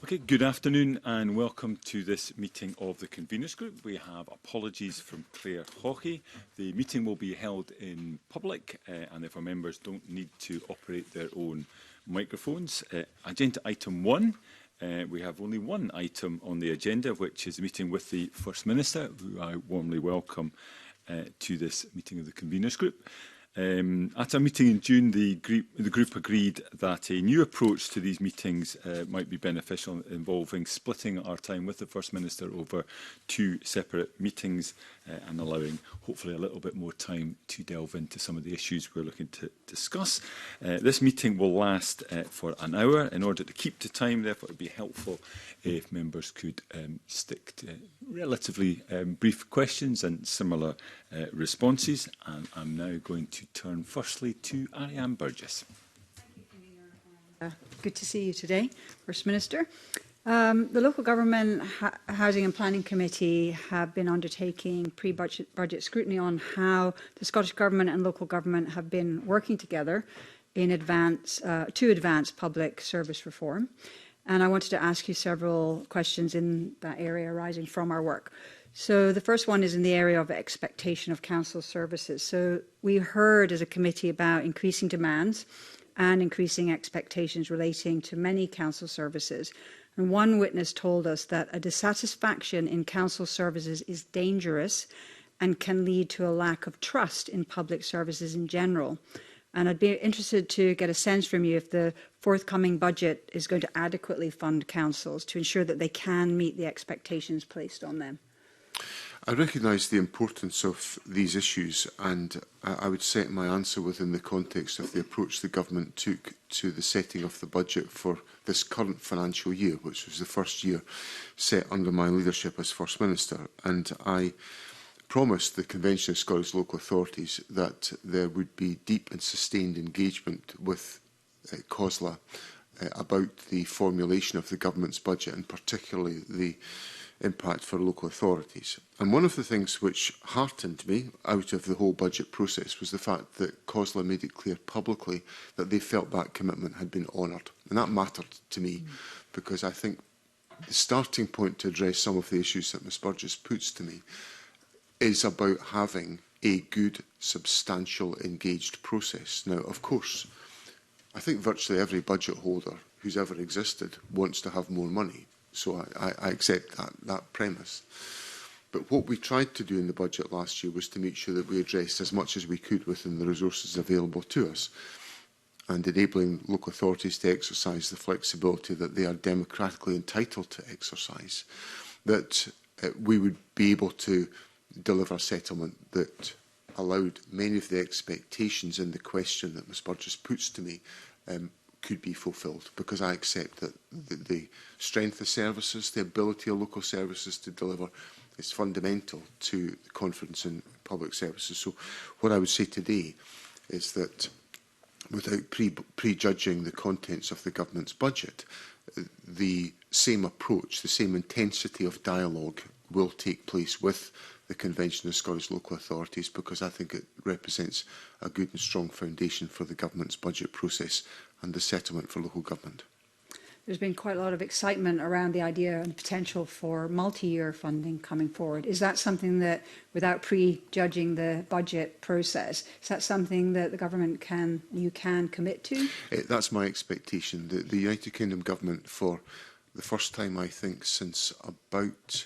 Okay, good afternoon and welcome to this meeting of the Conveners Group. We have apologies from Claire Hawkey. The meeting will be held in public and therefore members don't need to operate their own microphones. Agenda item 1, we have only one item on the agenda, which is a meeting with the First Minister, who I warmly welcome to this meeting of the Conveners Group. At a meeting in June, the group agreed that a new approach to these meetings might be beneficial, involving splitting our time with the First Minister over two separate meetings and allowing hopefully a little bit more time to delve into some of the issues we're looking to discuss. This meeting will last for an hour. In order to keep to time, therefore, it would be helpful if members could stick to relatively brief questions and similar responses. And I'm now going to turn firstly to Ariane Burgess. Good to see you today, First Minister. The Local Government Housing and Planning Committee have been undertaking pre-budget scrutiny on how the Scottish Government and local government have been working together in to advance public service reform. And I wanted to ask you several questions in that area arising from our work. So the first one is in the area of expectation of council services. So we heard as a committee about increasing demands and increasing expectations relating to many council services. And one witness told us that a dissatisfaction in council services is dangerous and can lead to a lack of trust in public services in general. And I'd be interested to get a sense from you if the forthcoming budget is going to adequately fund councils to ensure that they can meet the expectations placed on them. I recognise the importance of these issues, and I would set my answer within the context of the approach the government took to the setting of the budget for this current financial year, which was the first year set under my leadership as First Minister. And I promised the Convention of Scottish Local Authorities that there would be deep and sustained engagement with COSLA about the formulation of the government's budget, and particularly the impact for local authorities. And one of the things which heartened me out of the whole budget process was the fact that COSLA made it clear publicly that they felt that commitment had been honoured. And that mattered to me because I think the starting point to address some of the issues that Ms Burgess puts to me is about having a good, substantial, engaged process. Now, of course, I think virtually every budget holder who's ever existed wants to have more money. So I accept that premise. But what we tried to do in the budget last year was to make sure that we addressed as much as we could within the resources available to us, and enabling local authorities to exercise the flexibility that they are democratically entitled to exercise, that we would be able to deliver a settlement that allowed many of the expectations in the question that Ms Burgess puts to me could be fulfilled, because I accept that the strength of services, the ability of local services to deliver is fundamental to the confidence in public services. So what I would say today is that without prejudging the contents of the government's budget, the same approach, the same intensity of dialogue will take place with the Convention of Scottish Local Authorities, because I think it represents a good and strong foundation for the government's budget process and the settlement for local government. There's been quite a lot of excitement around the idea and potential for multi-year funding coming forward. Is that something that, without prejudging the budget process, is that something that the government can commit to? That's my expectation. The United Kingdom government, for the first time, I think, since about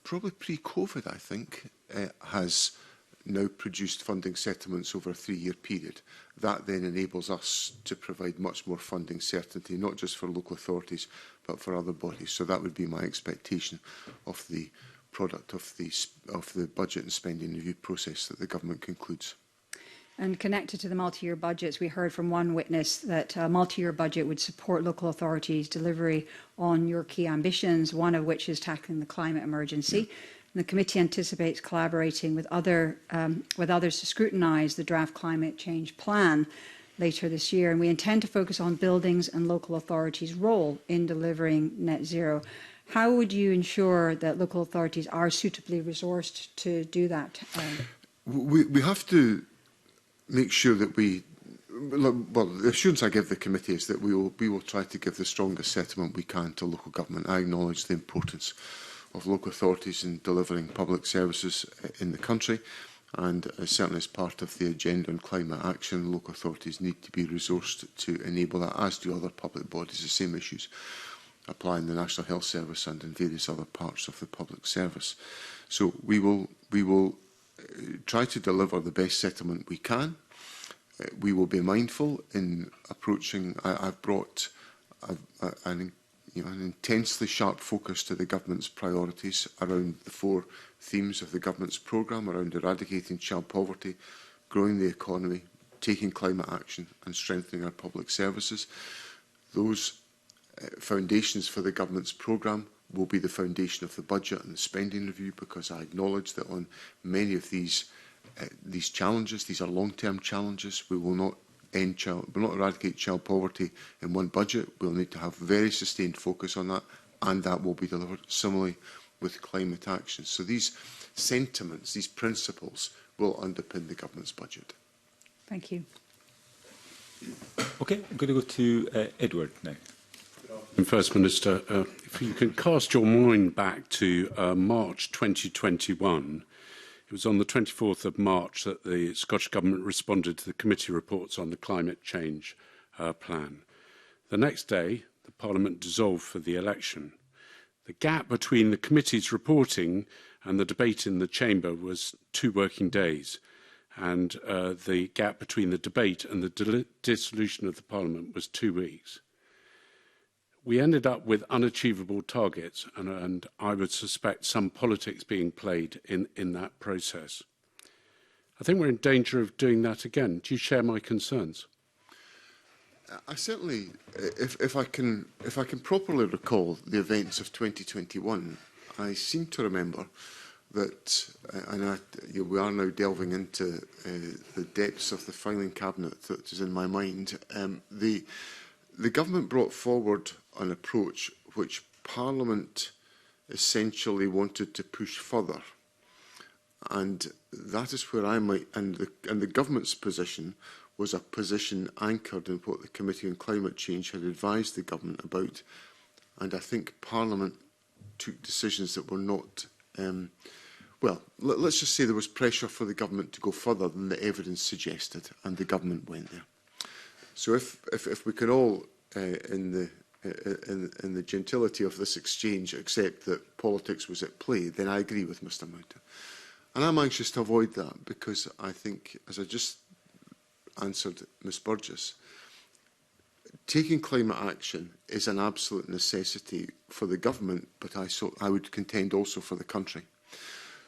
probably pre-COVID, I think, has now produced funding settlements over a 3-year period. That then enables us to provide much more funding certainty, not just for local authorities, but for other bodies. So that would be my expectation of the product of the budget and spending review process that the government concludes. And connected to the multi-year budgets, we heard from one witness that a multi-year budget would support local authorities' delivery on your key ambitions, one of which is tackling the climate emergency. Yeah. And the committee anticipates collaborating with others to scrutinise the draft climate change plan later this year. And we intend to focus on buildings and local authorities' role in delivering net zero. How would you ensure that local authorities are suitably resourced to do that? We have to make sure that we Well, the assurance I give the committee is that we will try to give the strongest settlement we can to local government. I acknowledge the importance of local authorities in delivering public services in the country, and certainly as part of the agenda on climate action, local authorities need to be resourced to enable that, as do other public bodies. The same issues apply in the National Health Service and in various other parts of the public service. So we will try to deliver the best settlement we can. We will be mindful in approaching. I've brought an intensely sharp focus to the government's priorities around the 4 themes of the government's programme, around eradicating child poverty, growing the economy, taking climate action and strengthening our public services. Those foundations for the government's programme will be the foundation of the budget and the spending review, because I acknowledge that on many of these challenges, these are long-term challenges. We will not eradicate child poverty in one budget. We'll need to have very sustained focus on that, and that will be delivered. Similarly with climate action. So these sentiments, these principles, will underpin the government's budget. Thank you. Okay, I'm going to go to Edward now. First Minister, if you can cast your mind back to March 2021, it was on the 24th of March that the Scottish Government responded to the committee reports on the climate change plan. The next day, the Parliament dissolved for the election. The gap between the committee's reporting and the debate in the chamber was 2 working days, and the gap between the debate and the dissolution of the Parliament was 2 weeks. We ended up with unachievable targets, and I would suspect some politics being played in that process. I think we're in danger of doing that again. Do you share my concerns? I certainly, if I can properly recall the events of 2021, I seem to remember that, we are now delving into the depths of the filing cabinet that is in my mind. The government brought forward an approach which Parliament essentially wanted to push further, and that is where I might. And the government's position was a position anchored in what the Committee on Climate Change had advised the government about, and I think Parliament took decisions that were not. Well, let's just say there was pressure for the government to go further than the evidence suggested, and the government went there. So if we can all, in the gentility of this exchange, accept that politics was at play, then I agree with Mr Mountain. And I'm anxious to avoid that, because I think, as I just answered Ms Burgess, taking climate action is an absolute necessity for the government, but I would contend also for the country.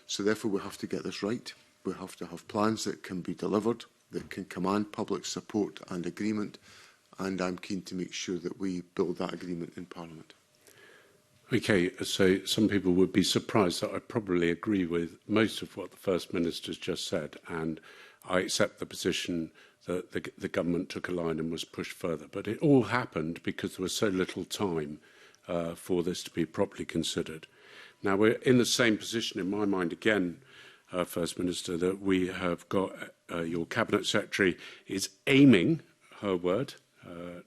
So therefore we have to get this right. We have to have plans that can be delivered, that can command public support and agreement, and I'm keen to make sure that we build that agreement in Parliament. Okay, so some people would be surprised that I probably agree with most of what the First Minister's just said, and I accept the position that the government took a line and was pushed further. But it all happened because there was so little time for this to be properly considered. Now, we're in the same position, in my mind, again, First Minister, that we have got your Cabinet Secretary is aiming, her word,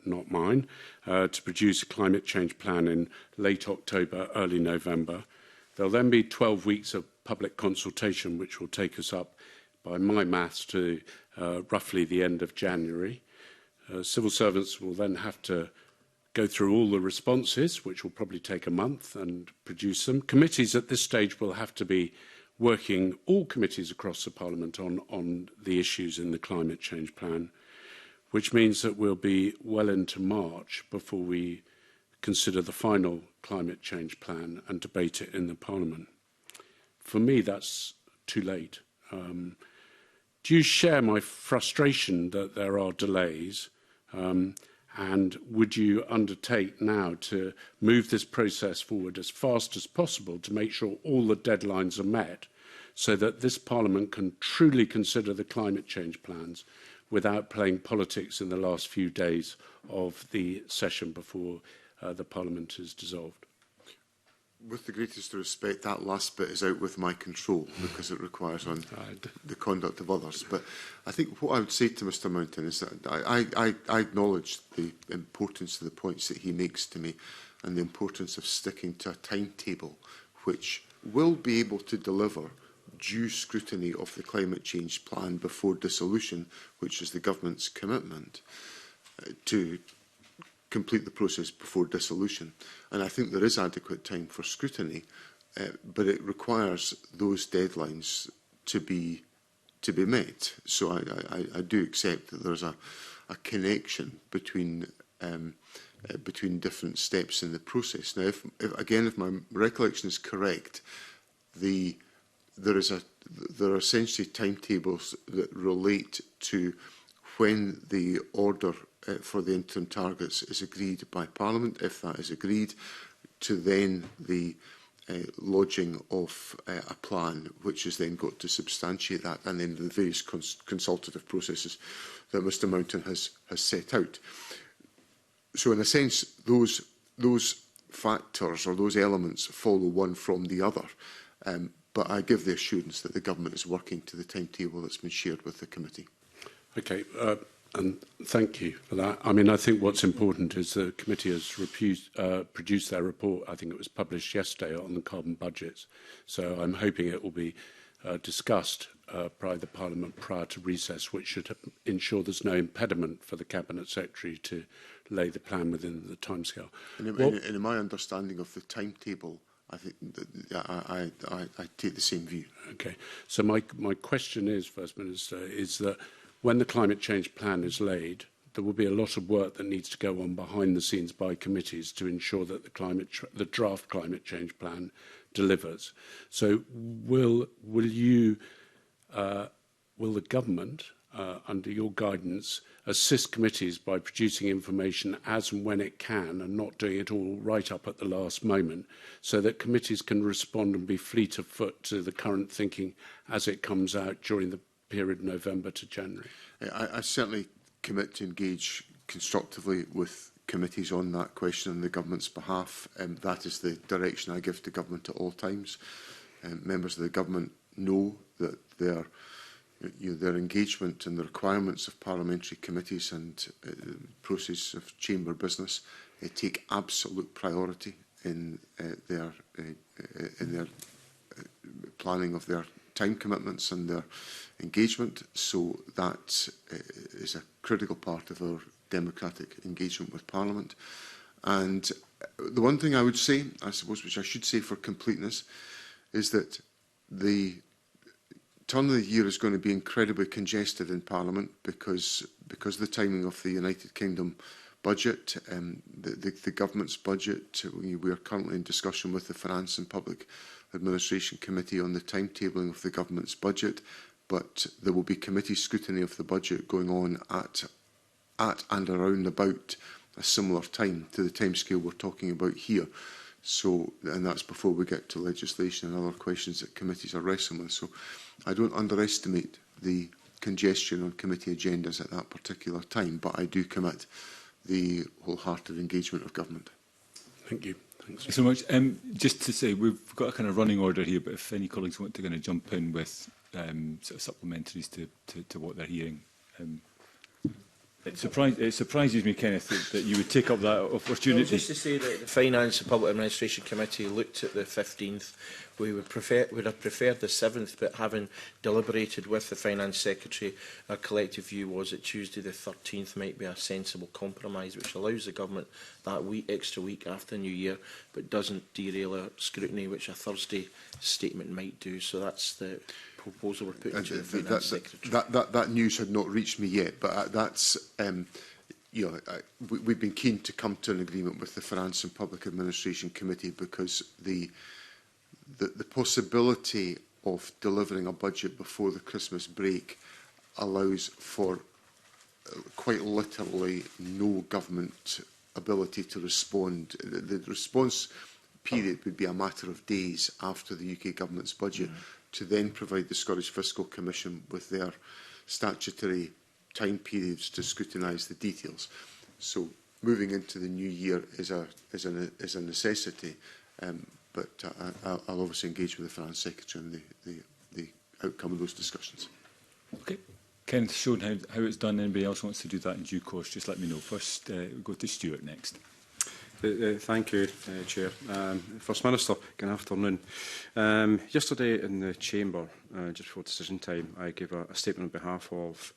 not mine, to produce a climate change plan in late October, early November. There'll then be 12 weeks of public consultation, which will take us up, by my maths, to roughly the end of January. Civil servants will then have to go through all the responses, which will probably take a month, and produce them. Committees at this stage will have to be working, all committees across the Parliament, on the issues in the climate change plan, which means that we'll be well into March before we consider the final climate change plan and debate it in the Parliament. For me, that's too late. Do you share my frustration that there are delays? And would you undertake now to move this process forward as fast as possible to make sure all the deadlines are met, so that this Parliament can truly consider the climate change plans without playing politics in the last few days of the session before the Parliament is dissolved? With the greatest respect, that last bit is out with my control because it requires on the conduct of others. But I think what I would say to Mr Mountain is that I acknowledge the importance of the points that he makes to me and the importance of sticking to a timetable which will be able to deliver due scrutiny of the climate change plan before dissolution, which is the government's commitment to complete the process before dissolution. And I think there is adequate time for scrutiny, but it requires those deadlines to be met. So I do accept that there's a connection between different steps in the process. Now, if my recollection is correct, there are essentially timetables that relate to when the order for the interim targets is agreed by Parliament, if that is agreed, to then the lodging of a plan, which has then got to substantiate that, and then the various consultative processes that Mr Mountain has set out. So, in a sense, those factors or those elements follow one from the other. But I give the assurance that the government is working to the timetable that's been shared with the committee. Okay, and thank you for that. I mean, I think what's important is the committee has produced their report. I think it was published yesterday on the carbon budgets. So I'm hoping it will be discussed by the Parliament prior to recess, which should ensure there's no impediment for the Cabinet Secretary to lay the plan within the timescale. And in my understanding of the timetable, I think that I take the same view. Okay. So my question is, First Minister, is that when the climate change plan is laid, there will be a lot of work that needs to go on behind the scenes by committees to ensure that the draft climate change plan delivers. So will the government, under your guidance, assist committees by producing information as and when it can and not doing it all right up at the last moment, so that committees can respond and be fleet of foot to the current thinking as it comes out during the period November to January? I certainly commit to engage constructively with committees on that question on the government's behalf. That is the direction I give to government at all times. Members of the government know that their engagement and the requirements of parliamentary committees and process of chamber business take absolute priority in their planning of their time commitments and their engagement. So that is a critical part of our democratic engagement with Parliament. And the one thing I would say, I suppose, which I should say for completeness, is that the turn of the year is going to be incredibly congested in Parliament because the timing of the United Kingdom budget, the government's budget. We are currently in discussion with the Finance and Public Administration Committee on the timetabling of the government's budget, but there will be committee scrutiny of the budget going on at and around about a similar time to the timescale we're talking about here. So, and that's before we get to legislation and other questions that committees are wrestling with. So I don't underestimate the congestion on committee agendas at that particular time, but I do commit the wholehearted engagement of government. Thank you. Thanks so much. Just to say, we've got a kind of running order here, but if any colleagues want to kind of jump in with sort of supplementaries to what they're hearing. It surprises me, Kenneth, that you would take up that opportunity. Well, just to say that the Finance and Public Administration Committee looked at the 15th. We would have preferred the 7th, but having deliberated with the Finance Secretary, our collective view was that Tuesday the 13th might be a sensible compromise, which allows the Government that extra week after New Year, but doesn't derail our scrutiny, which a Thursday statement might do. So that's the proposal we're putting to the Finance Secretary. That news had not reached me yet, but that's we've been keen to come to an agreement with the Finance and Public Administration Committee because the possibility of delivering a budget before the Christmas break allows for quite literally no government ability to respond. The response period would be a matter of days after the UK government's budget to then provide the Scottish Fiscal Commission with their statutory time periods to scrutinise the details. So moving into the new year is a necessity. but I'll obviously engage with the Finance Secretary on the outcome of those discussions. Okay. Kenneth showed how it's done. Anybody else wants to do that in due course, just let me know. First, we'll go to Stuart next. Thank you, Chair. First Minister, good afternoon. Yesterday in the Chamber, just before decision time, I gave a statement on behalf of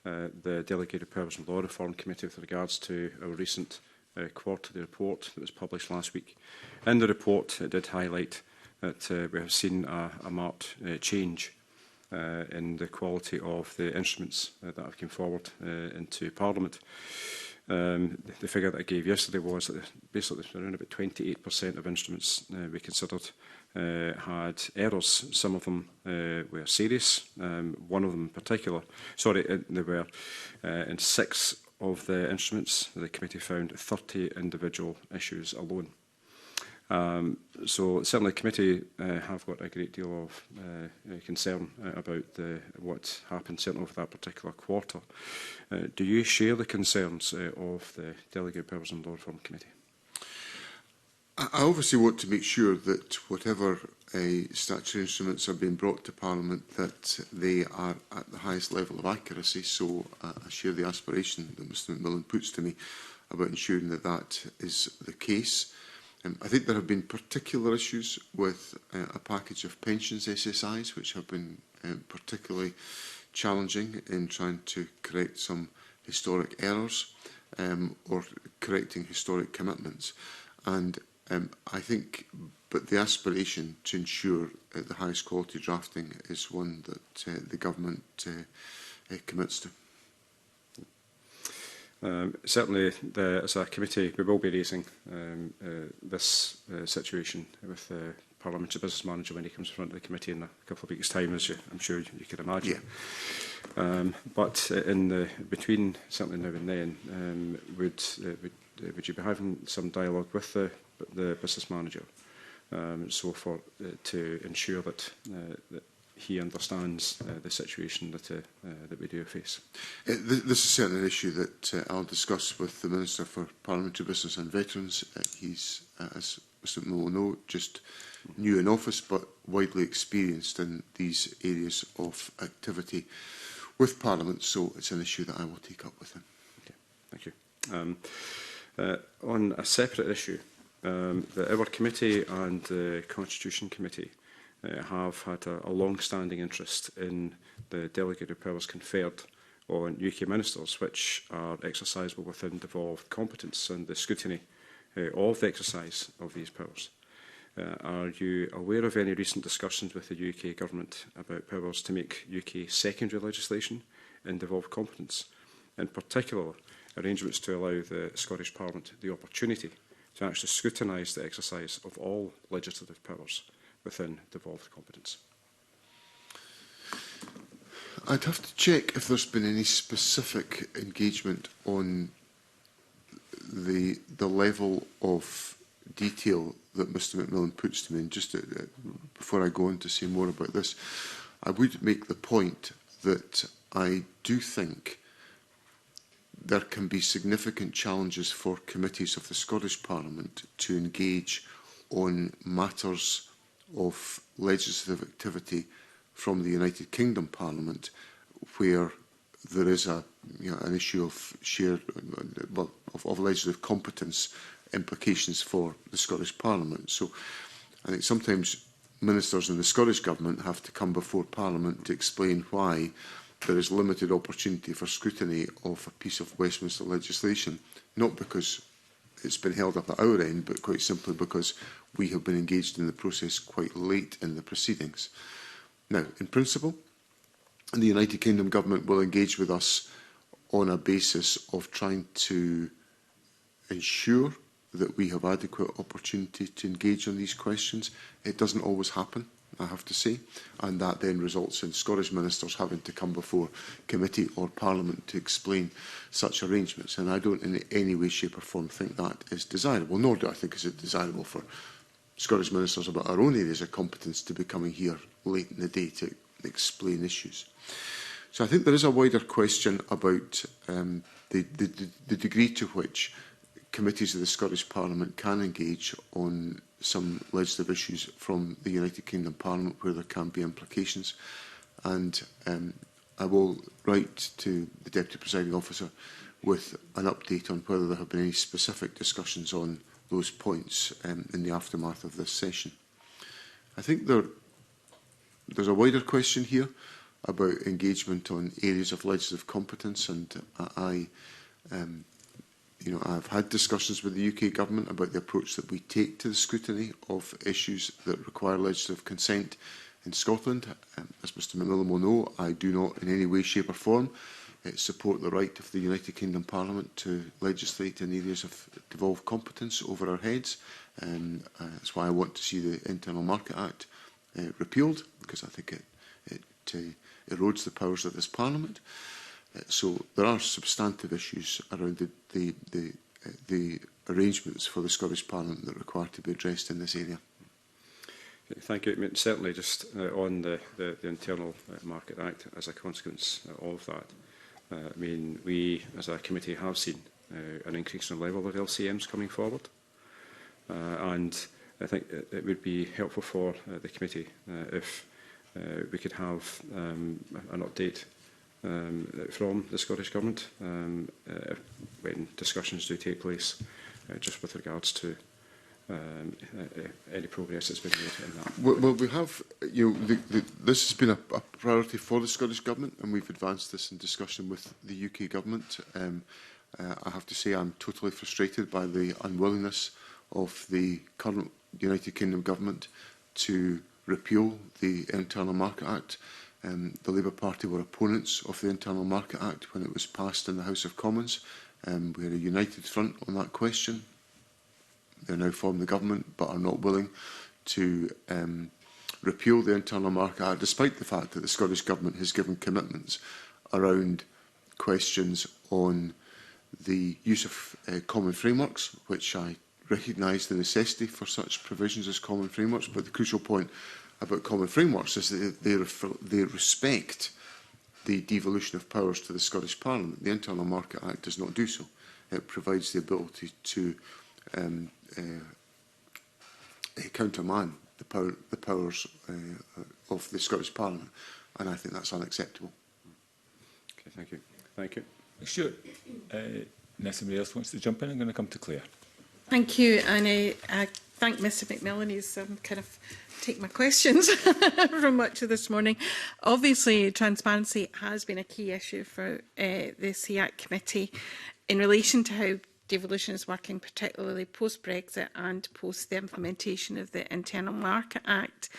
the Delegated Powers and Law Reform Committee with regards to our recent quarterly report that was published last week. In the report, it did highlight that we have seen a marked change in the quality of the instruments that have come forward into Parliament. The figure that I gave yesterday was that basically around about 28% of instruments we considered had errors. Some of them were serious, one of them in particular. Sorry, they were in 6 of the instruments. The committee found 30 individual issues alone. So certainly the committee have got a great deal of concern about what happened certainly over that particular quarter. Do you share the concerns of the Delegated Powers and Law Reform Committee? I obviously want to make sure that whatever statutory instruments are being brought to Parliament, that they are at the highest level of accuracy. So I share the aspiration that Mr McMillan puts to me about ensuring that that is the case. I think there have been particular issues with a package of pensions SSIs, which have been particularly challenging in trying to correct some historic errors or correcting historic commitments. And I think, but the aspiration to ensure the highest quality drafting is one that the government commits to. Certainly, as a committee, we will be raising this situation with the Parliamentary Business Manager when he comes in front of the committee in a couple of weeks' time, as I'm sure you can imagine. Yeah. But in between certainly now and then, would you be having some dialogue with the Business Manager to ensure that he understands the situation that we do face? This is certainly an issue that I'll discuss with the Minister for Parliamentary Business and Veterans. He's, as Mr McMillan will know, just new in office but widely experienced in these areas of activity with Parliament, so it's an issue that I will take up with him. Okay, thank you. On a separate issue, our committee and the Constitution Committee have had a long-standing interest in the delegated powers conferred on UK ministers, which are exercisable within devolved competence and the scrutiny of the exercise of these powers. Are you aware of any recent discussions with the UK Government about powers to make UK secondary legislation in devolved competence, in particular arrangements to allow the Scottish Parliament the opportunity to actually scrutinise the exercise of all legislative powers within devolved competence? I'd have to check if there's been any specific engagement on the level of detail that Mr McMillan puts to me. And just before I go on to say more about this, I would make the point that I do think there can be significant challenges for committees of the Scottish Parliament to engage on matters of legislative activity from the United Kingdom Parliament, where there is an issue of shared, well, of legislative competence implications for the Scottish Parliament. So I think sometimes ministers in the Scottish Government have to come before Parliament to explain why there is limited opportunity for scrutiny of a piece of Westminster legislation, not because it's been held up at our end, but quite simply because we have been engaged in the process quite late in the proceedings. Now, in principle, the United Kingdom Government will engage with us on a basis of trying to ensure that we have adequate opportunity to engage on these questions. It doesn't always happen, I have to say, and that then results in Scottish ministers having to come before committee or Parliament to explain such arrangements. And I don't in any way, shape or form think that is desirable, nor do I think it's desirable for Scottish ministers about our own areas of competence to be coming here late in the day to explain issues. So I think there is a wider question about the degree to which committees of the Scottish Parliament can engage on some legislative issues from the United Kingdom Parliament where there can be implications. And I will write to the Deputy Presiding Officer with an update on whether there have been any specific discussions on those points in the aftermath of this session. I think there's a wider question here about engagement on areas of legislative competence, and I've had discussions with the UK Government about the approach that we take to the scrutiny of issues that require legislative consent in Scotland. As Mr McMillan will know, I do not in any way, shape or form support the right of the United Kingdom Parliament to legislate in areas of devolved competence over our heads. That's why I want to see the Internal Market Act repealed, because I think it erodes the powers of this Parliament. So there are substantive issues around the arrangements for the Scottish Parliament that require to be addressed in this area. Thank you. I mean, certainly, just on the Internal Market Act, as a consequence of that, I mean, we as a committee have seen an increase in the level of LCMs coming forward, and I think it would be helpful for the committee if we could have an update from the Scottish Government when discussions do take place, just with regards to any progress that's been made in that. Well, we have, this has been a priority for the Scottish Government, and we've advanced this in discussion with the UK Government. I have to say I'm totally frustrated by the unwillingness of the current United Kingdom Government to repeal the Internal Market Act. The Labour Party were opponents of the Internal Market Act when it was passed in the House of Commons. We had a united front on that question. They now form the government, but are not willing to repeal the Internal Market Act, despite the fact that the Scottish Government has given commitments around questions on the use of common frameworks, which I recognise the necessity for such provisions as common frameworks. But the crucial point about common frameworks is that they respect the devolution of powers to the Scottish Parliament. The Internal Market Act does not do so. It provides the ability to countermand the powers of the Scottish Parliament, and I think that's unacceptable. Okay, thank you. Thank you. Sure. Unless somebody else wants to jump in, I'm going to come to Claire. Thank you, and I thank Mr McMillan. He's kind of take my questions from much of this morning. Obviously, transparency has been a key issue for the SEAC committee in relation to how devolution is working, particularly post-Brexit and post the implementation of the Internal Market Act.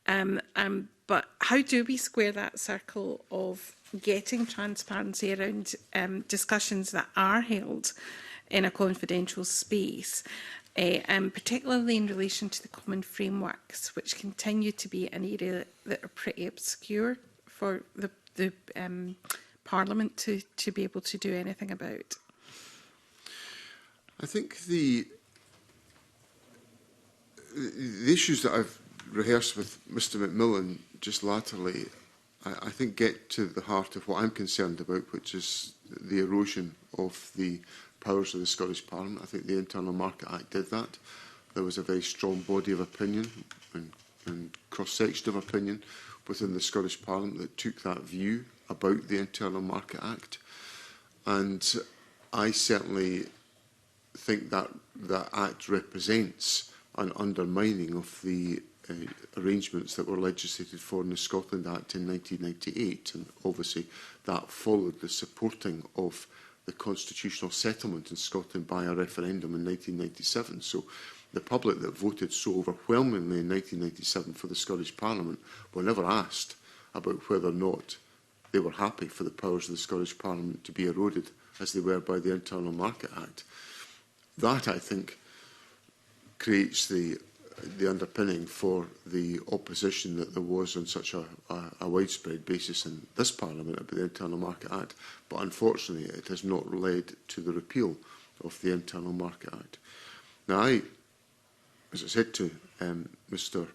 But how do we square that circle of getting transparency around discussions that are held in a confidential space, and particularly in relation to the common frameworks, which continue to be an area that are pretty obscure for the Parliament to be able to do anything about? I think the issues that I've rehearsed with Mr McMillan just latterly, I think get to the heart of what I'm concerned about, which is the erosion of the powers of the Scottish Parliament. I think the Internal Market Act did that. There was a very strong body of opinion and cross-section of opinion within the Scottish Parliament that took that view about the Internal Market Act. And I certainly think that that Act represents an undermining of the arrangements that were legislated for in the Scotland Act in 1998, and obviously that followed the supporting of the constitutional settlement in Scotland by a referendum in 1997. So the public that voted so overwhelmingly in 1997 for the Scottish Parliament were never asked about whether or not they were happy for the powers of the Scottish Parliament to be eroded as they were by the Internal Market Act. That, I think, creates the underpinning for the opposition that there was on such a widespread basis in this Parliament about the Internal Market Act. But unfortunately, it has not led to the repeal of the Internal Market Act. Now, as I said to Mr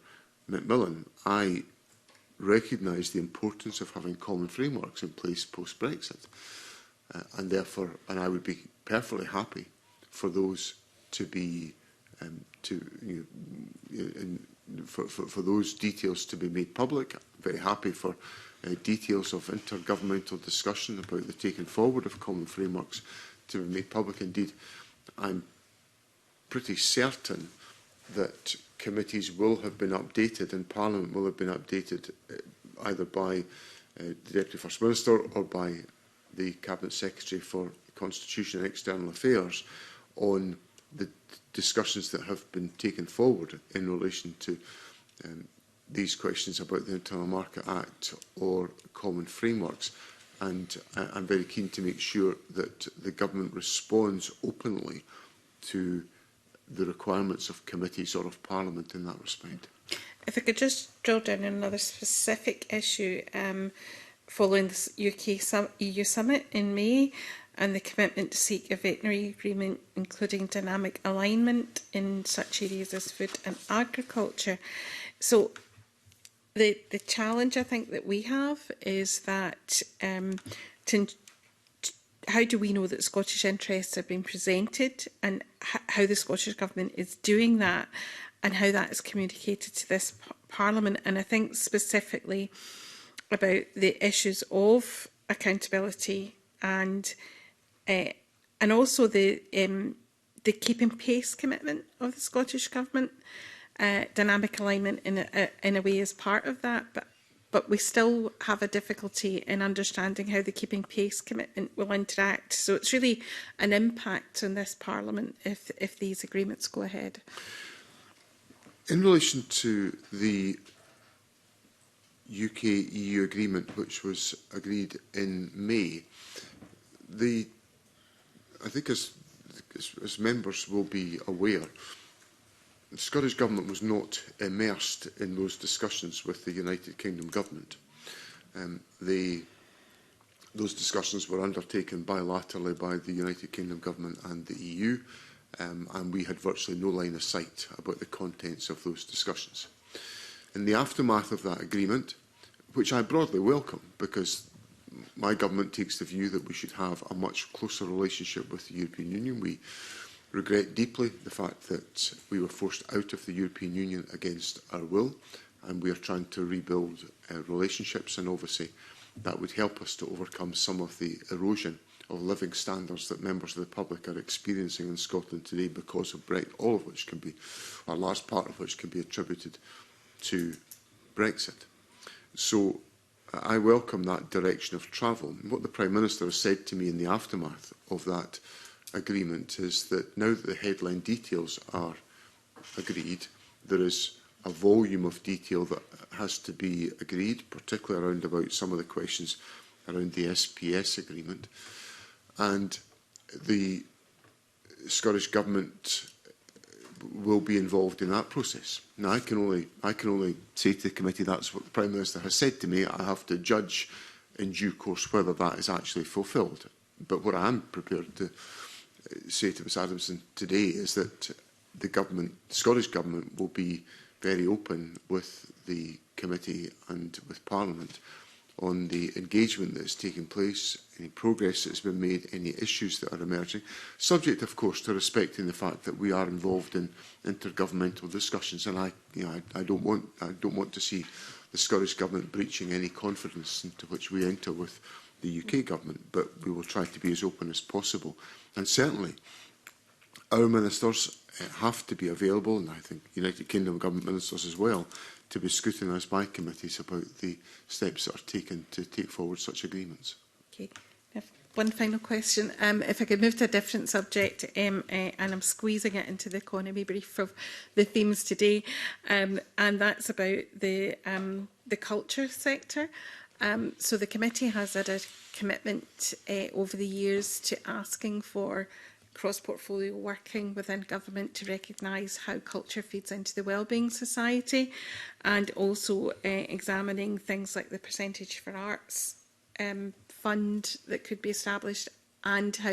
McMillan, I recognise the importance of having common frameworks in place post-Brexit. And I would be perfectly happy for those to be for those details to be made public. I'm very happy for details of intergovernmental discussion about the taking forward of common frameworks to be made public. Indeed, I'm pretty certain that committees will have been updated and Parliament will have been updated either by the Deputy First Minister or by the Cabinet Secretary for Constitution and External Affairs on the discussions that have been taken forward in relation to these questions about the Internal Market Act or common frameworks. And I'm very keen to make sure that the Government responds openly to the requirements of committees or of Parliament in that respect. If I could just drill down on another specific issue following the EU summit in May and the commitment to seek a veterinary agreement including dynamic alignment in such areas as food and agriculture. So the challenge I think that we have is that how do we know that Scottish interests have been presented and how the Scottish Government is doing that and how that is communicated to this Parliament? And I think specifically about the issues of accountability and also the keeping pace commitment of the Scottish Government. Dynamic alignment in a way is part of that, but we still have a difficulty in understanding how the keeping pace commitment will interact. So it's really an impact on this Parliament if these agreements go ahead. In relation to the UK-EU agreement, which was agreed in May, I think as members will be aware, the Scottish Government was not immersed in those discussions with the United Kingdom Government. Those discussions were undertaken bilaterally by the United Kingdom Government and the EU, and we had virtually no line of sight about the contents of those discussions. In the aftermath of that agreement, which I broadly welcome, because my government takes the view that we should have a much closer relationship with the European Union. We regret deeply the fact that we were forced out of the European Union against our will, and we are trying to rebuild relationships, and obviously that would help us to overcome some of the erosion of living standards that members of the public are experiencing in Scotland today because of Brexit, all of which can be, or a large part of which can be attributed to Brexit. So I welcome that direction of travel. What the Prime Minister has said to me in the aftermath of that agreement is that now that the headline details are agreed, there is a volume of detail that has to be agreed, particularly around about some of the questions around the SPS agreement. And the Scottish Government will be involved in that process. Now, I can only say to the committee that's what the Prime Minister has said to me. I have to judge in due course whether that is actually fulfilled. But what I am prepared to say to Ms Adamson today is that the Scottish Government will be very open with the committee and with Parliament on the engagement that is taking place, any progress that has been made, any issues that are emerging, subject, of course, to respecting the fact that we are involved in intergovernmental discussions. And I don't want to see the Scottish Government breaching any confidence into which we enter with the UK Government, but we will try to be as open as possible. And certainly, our ministers have to be available, and I think United Kingdom Government ministers as well, to be scrutinised by committees about the steps that are taken to take forward such agreements. Okay. One final question. If I could move to a different subject, and I'm squeezing it into the economy brief of the themes today, and that's about the culture sector. So the committee has had a commitment over the years to asking for cross-portfolio working within government to recognise how culture feeds into the wellbeing society, and also examining things like the percentage for arts fund that could be established and how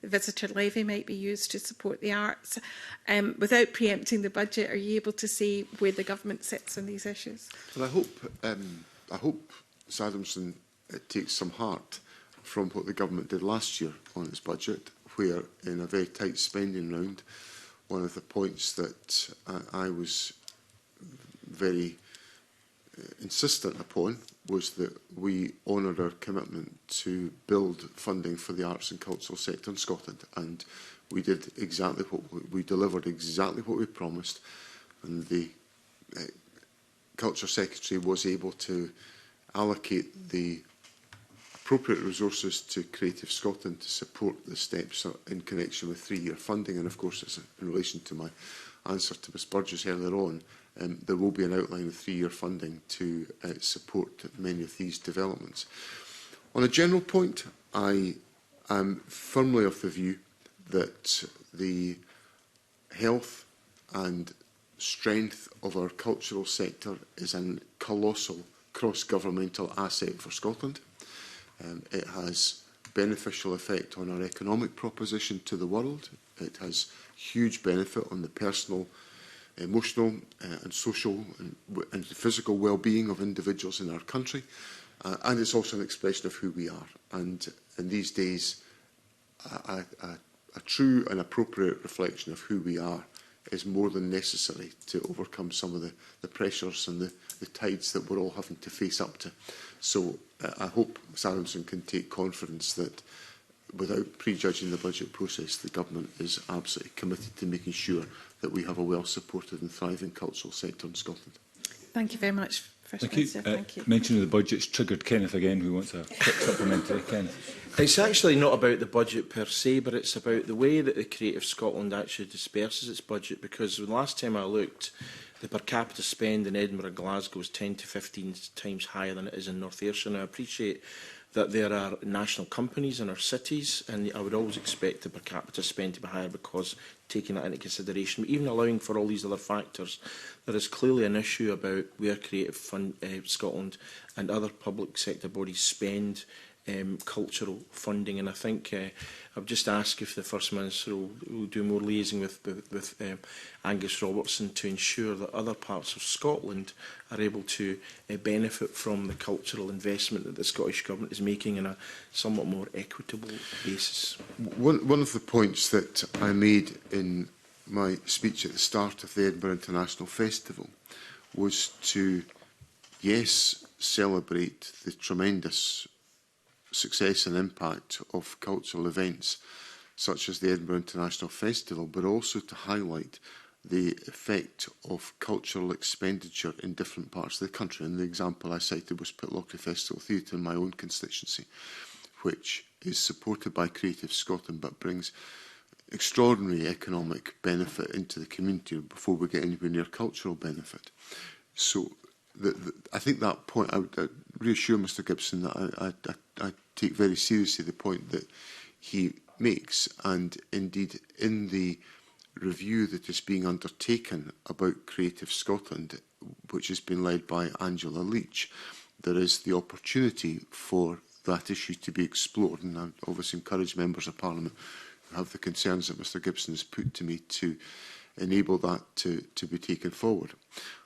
the visitor levy might be used to support the arts. Without preempting the budget, are you able to see where the government sits on these issues? Well, I hope Ms Adamson takes some heart from what the government did last year on its budget, where in a very tight spending round one of the points that I was very insistent upon was that we honoured our commitment to build funding for the arts and cultural sector in Scotland, and we did exactly what we delivered, exactly what we promised, and the Culture Secretary was able to allocate the appropriate resources to Creative Scotland to support the steps in connection with three-year funding. And of course, as in relation to my answer to Ms Burgess earlier on, there will be an outline of three-year funding to support many of these developments. On a general point, I am firmly of the view that the health and strength of our cultural sector is a colossal cross-governmental asset for Scotland. It has beneficial effect on our economic proposition to the world. It has huge benefit on the personal, emotional and social and physical well-being of individuals in our country. And it's also an expression of who we are. And in these days, a true and appropriate reflection of who we are is more than necessary to overcome some of the pressures and the tides that we're all having to face up to. So I hope Ms Aronson can take confidence that without prejudging the budget process, the Government is absolutely committed to making sure that we have a well-supported and thriving cultural sector in Scotland. Thank you very much, First Minister. Thank you. Mention of the budget's triggered Kenneth again, who wants a quick supplementary. Kenneth. It's actually not about the budget per se, but it's about the way that the Creative Scotland actually disperses its budget, because the last time I looked, the per capita spend in Edinburgh and Glasgow is 10 to 15 times higher than it is in North Ayrshire. Now, I appreciate that there are national companies in our cities, and I would always expect the per capita spend to be higher because taking that into consideration, but even allowing for all these other factors, there is clearly an issue about where Creative Scotland and other public sector bodies spend cultural funding, and I think I would just ask if the First Minister will do more liaising with Angus Robertson to ensure that other parts of Scotland are able to benefit from the cultural investment that the Scottish Government is making in a somewhat more equitable basis. One of the points that I made in my speech at the start of the Edinburgh International Festival was to, yes, celebrate the tremendous success and impact of cultural events such as the Edinburgh International Festival, but also to highlight the effect of cultural expenditure in different parts of the country. And the example I cited was Pitlochry Festival Theatre in my own constituency, which is supported by Creative Scotland but brings extraordinary economic benefit into the community before we get anywhere near cultural benefit. So I think that point, I would reassure Mr Gibson that I take very seriously the point that he makes, and indeed in the review that is being undertaken about Creative Scotland, which has been led by Angela Leach, there is the opportunity for that issue to be explored, and I obviously encourage members of Parliament who have the concerns that Mr Gibson has put to me to enable that to be taken forward.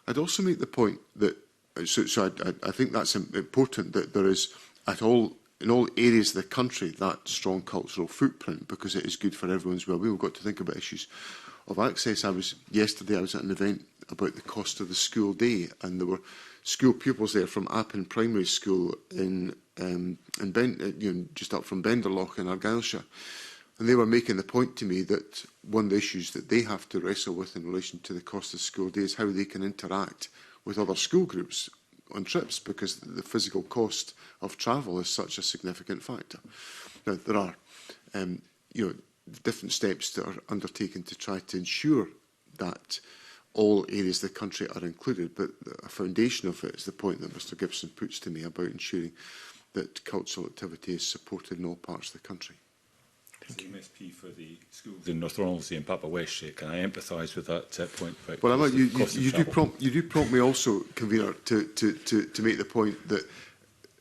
I'd also make the point that, I think that's important that there is in all areas of the country that strong cultural footprint, because it is good for everyone's well-being. We've got to think about issues of access. Yesterday I was at an event about the cost of the school day, and there were school pupils there from Appin Primary School in just up from Benderloch in Argyllshire. And they were making the point to me that one of the issues that they have to wrestle with in relation to the cost of school day is how they can interact with other school groups on trips, because the physical cost of travel is such a significant factor. Now, there are different steps that are undertaken to try to ensure that all areas of the country are included, but a foundation of it is the point that Mr Gibson puts to me about ensuring that cultural activity is supported in all parts of the country. Thank you. MSP for the schools in North Ronaldsay and Papa Westshire. Can I empathise with that point? About well, you do prompt me also, Convener, to make the point that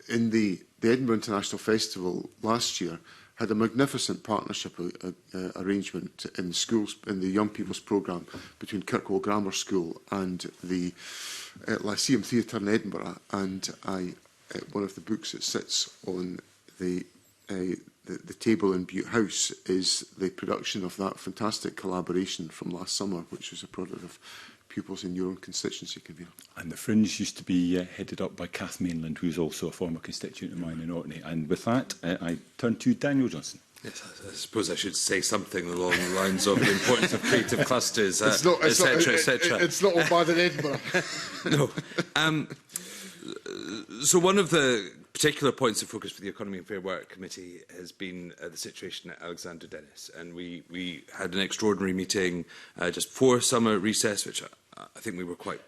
in the Edinburgh International Festival last year had a magnificent partnership arrangement in schools, in the Young People's Programme between Kirkwall Grammar School and the Lyceum Theatre in Edinburgh. And one of the books that sits on the the table in Butte House is the production of that fantastic collaboration from last summer, which was a product of pupils in your own constituency, Convener. And the Fringe used to be headed up by Kath Mainland, who's also a former constituent of mine in Orkney. And with that, I turn to Daniel Johnson. Yes, I suppose I should say something along the lines of the importance of creative clusters, etc., etc. It's not all bad in Edinburgh. No. So one of the particular points of focus for the Economy and Fair Work Committee has been the situation at Alexander Dennis. And we had an extraordinary meeting just before summer recess, which I think we were quite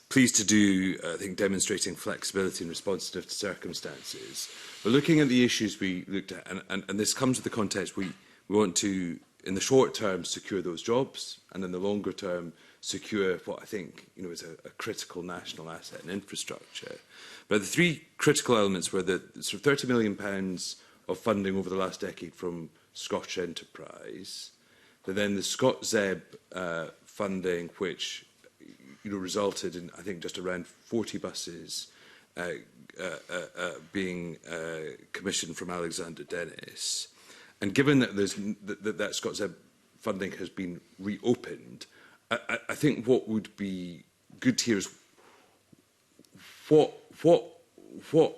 pleased to do, I think demonstrating flexibility and responsiveness to circumstances. But looking at the issues we looked at, and this comes with the context, we want to, in the short term, secure those jobs, and in the longer term, secure what I think is a critical national asset and infrastructure. But the three critical elements were the sort of £30 million of funding over the last decade from Scottish Enterprise, then the ScotZeb funding, which resulted in, I think, just around 40 buses being commissioned from Alexander Dennis. And given that that ScotZeb funding has been reopened, I think what would be good to hear is what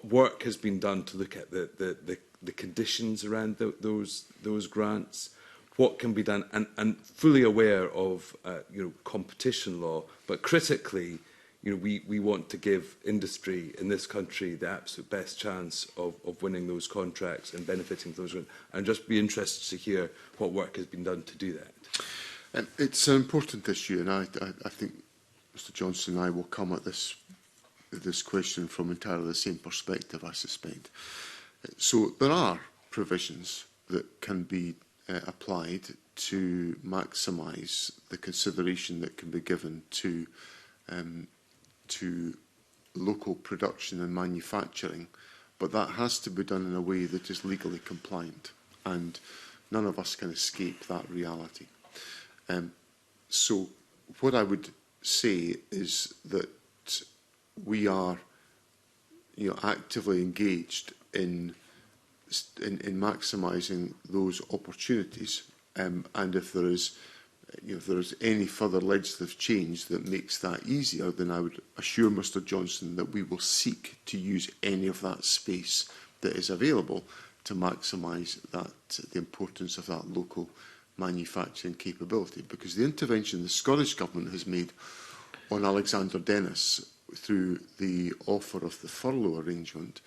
work has been done to look at the conditions around those grants, what can be done, and fully aware of competition law, but critically, we want to give industry in this country the absolute best chance of winning those contracts and benefiting from those grants. And just be interested to hear what work has been done to do that. It's an important issue, and I think Mr Johnson and I will come at this question from entirely the same perspective, I suspect. So there are provisions that can be applied to maximise the consideration that can be given to local production and manufacturing, but that has to be done in a way that is legally compliant, and none of us can escape that reality. So what I would say is that we are actively engaged in maximising those opportunities, and if there is any further legislative change that makes that easier, then I would assure Mr Johnson that we will seek to use any of that space that is available to maximise the importance of that local manufacturing capability, because the intervention the Scottish Government has made on Alexander Dennis through the offer of the furlough arrangement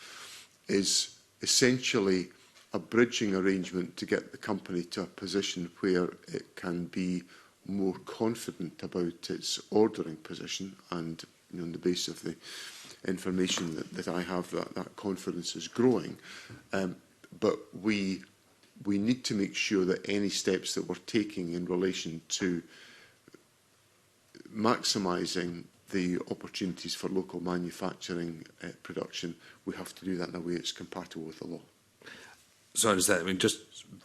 is essentially a bridging arrangement to get the company to a position where it can be more confident about its ordering position, and on the basis of the information that I have, that confidence is growing. But we need to make sure that any steps that we're taking in relation to maximising the opportunities for local manufacturing production, we have to do that in a way that's compatible with the law. So I understand. I mean, just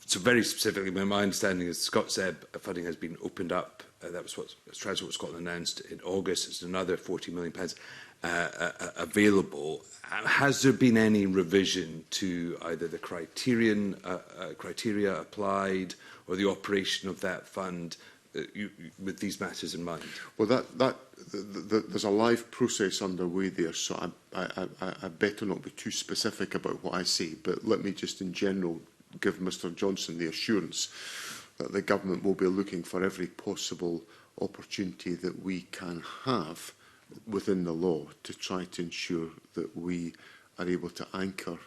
so very specifically, my understanding is ScotZeb funding has been opened up. That was what Transport Scotland announced in August. There's another £40 million available. Has there been any revision to either the criteria applied or the operation of that fund with these matters in mind? Well, there's a live process underway there, so I better not be too specific about what I say, but let me just in general give Mr Johnson the assurance that the Government will be looking for every possible opportunity that we can have within the law to try to ensure that we are able to anchor